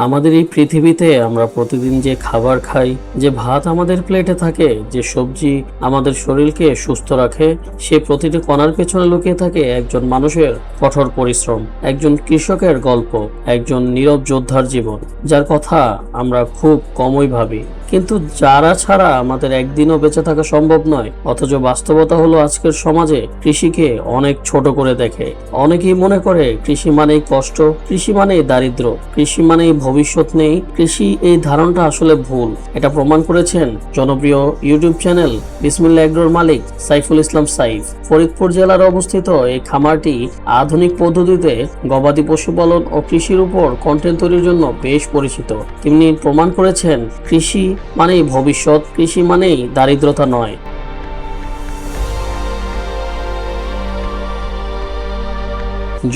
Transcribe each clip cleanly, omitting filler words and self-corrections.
আমাদের এই পৃথিবীতে আমরা প্রতিদিন যে খাবার খাই, যে ভাত আমাদের প্লেটে থাকে, যে সবজি আমাদের শরীরকে সুস্থ রাখে, সে প্রতিটি কণার পেছনে লুকিয়ে থাকে একজন মানুষের কঠোর পরিশ্রম, একজন কৃষকের গল্প, একজন নীরব যোদ্ধার জীবন, যার কথা আমরা খুব কমই ভাবি। কিন্তু যারা ছাড়া আমাদের একদিনও বেঁচে থাকা সম্ভব নয়। অথচ বাস্তবতা হলো আজকের সমাজে কৃষিকে অনেক ছোট করে দেখে। অনেকেই মনে করে কৃষি মানেই কষ্ট, কৃষি মানেই দারিদ্র, কৃষি মানেই ভবিষ্যৎ নেই। কৃষি এই ধারণাটা আসলে ভুল। এটা প্রমাণ করেছেন জনপ্রিয় ইউটিউব চ্যানেল বিসমিল্লাহ এগ্রোর মালিক সাইফুল ইসলাম সাইফ। ফরিদপুর জেলার অবস্থিত এই খামারটি আধুনিক পদ্ধতিতে গবাদি পশুপালন ও কৃষির উপর কন্টেন্ট তৈরির জন্য বেশ পরিচিত। তিনি প্রমাণ করেছেন কৃষি মানেই ভবিষ্যৎ, কৃষি মানেই দারিদ্রতা নয়।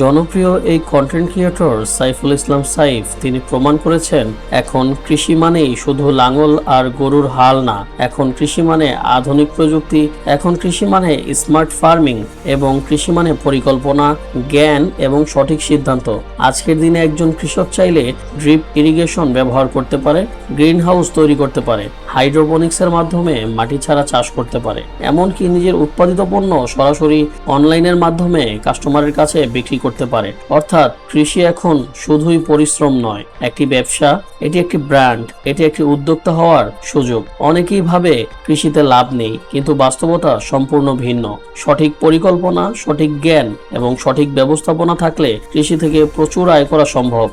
জনপ্রিয় এই কন্টেন্ট ক্রিয়েটর সাইফুল ইসলাম সাইফ তিনি প্রমাণ করেছেন এখন কৃষি মানেই শুধু লাঙল আর গরুর হাল না, এখন কৃষি মানে আধুনিক প্রযুক্তি, এখন কৃষি মানে স্মার্ট ফার্মিং এবং কৃষি মানে পরিকল্পনা, জ্ঞান এবং সঠিক সিদ্ধান্ত। আজকের দিনে একজন কৃষক চাইলে ড্রিপ ইরিগেশন ব্যবহার করতে পারে, গ্রিন হাউস তৈরি করতে পারে, হাইড্রোপনিক্সের মাধ্যমে মাটি ছাড়া চাষ করতে পারে, এমনকি নিজের উৎপাদিত পণ্য সরাসরি অনলাইনের মাধ্যমে কাস্টমারের কাছে বিক্রি করতে পারে। অর্থাৎ কৃষি এখন শুধুই পরিশ্রম নয়, একটি ব্যবসা, এটি একটি ব্র্যান্ড, এটি একটি উদ্যোক্তা হওয়ার সুযোগ। অনেকেই ভাবে কৃষিতে লাভ নেই, কিন্তু বাস্তবতা সম্পূর্ণ ভিন্ন। সঠিক পরিকল্পনা, সঠিক জ্ঞান এবং সঠিক ব্যবস্থাপনা থাকলে কৃষি থেকে প্রচুর আয় করা সম্ভব।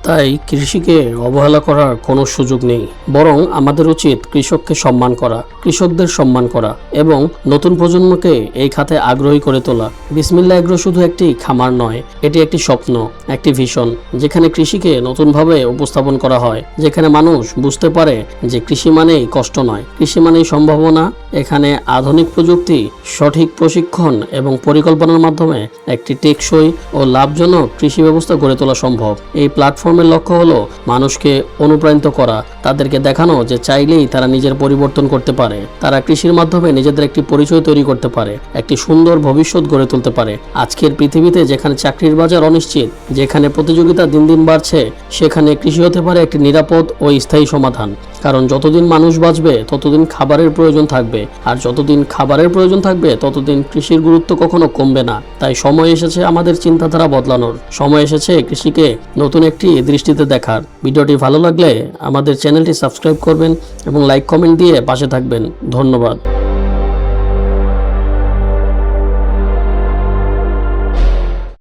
তাই কৃষিকে অবহেলা করার কোনো সুযোগ নেই, বরং আমাদের উচিত কৃষককে সম্মান করা, কৃষকদের সম্মান করা এবং নতুন প্রজন্মকে এই খাতে আগ্রহী করে তোলা। বিসমিল্লাহ এগ্রো শুধু একটি খামার নয়, এটি একটি স্বপ্ন, একটি ভিশন, যেখানে কৃষিকে নতুনভাবে উপস্থাপন করা হয়, যেখানে মানুষ বুঝতে পারে যে কৃষি মানেই কষ্ট নয়, কৃষি মানেই সম্ভাবনা। এখানে আধুনিক প্রযুক্তি, সঠিক প্রশিক্ষণ এবং পরিকল্পনার মাধ্যমে একটি টেকসই ও লাভজনক কৃষি ব্যবস্থা গড়ে তোলা সম্ভব। এই প্ল্যাটফর্মের লক্ষ্য হলো মানুষকে অনুপ্রাণিত করা, তাদেরকে দেখানো যে চাইলেই তারা নিজের পরিবর্তন করতে পারে, তারা কৃষির মাধ্যমে নিজেদের একটি পরিচয় তৈরি করতে পারে, একটি সুন্দর ভবিষ্যৎ গড়ে তুলতে পারে। আজকের পৃথিবীতে যেখানে চাকরির বাজার অনিশ্চিত, যেখানে প্রতিযোগিতা দিন দিন বাড়ছে, সেখানে কৃষি হতে পারে একটি নিরাপদ ও স্থায়ী সমাধান। কারণ যতদিন মানুষ বাঁচবে ততদিন খাবারের প্রয়োজন থাকবে, আর যতদিন খাবারের প্রয়োজন থাকবে ততদিন কৃষির গুরুত্ব কখনো কমবে না। তাই সময় এসেছে আমাদের চিন্তাধারা বদলানোর, সময় এসেছে কৃষিকে নতুন একটি দৃষ্টিতে দেখার। ভিডিওটি ভালো লাগলে আমাদের চ্যানেলটি সাবস্ক্রাইব করবেন এবং লাইক কমেন্ট দিয়ে পাশে থাকবেন। ধন্যবাদ।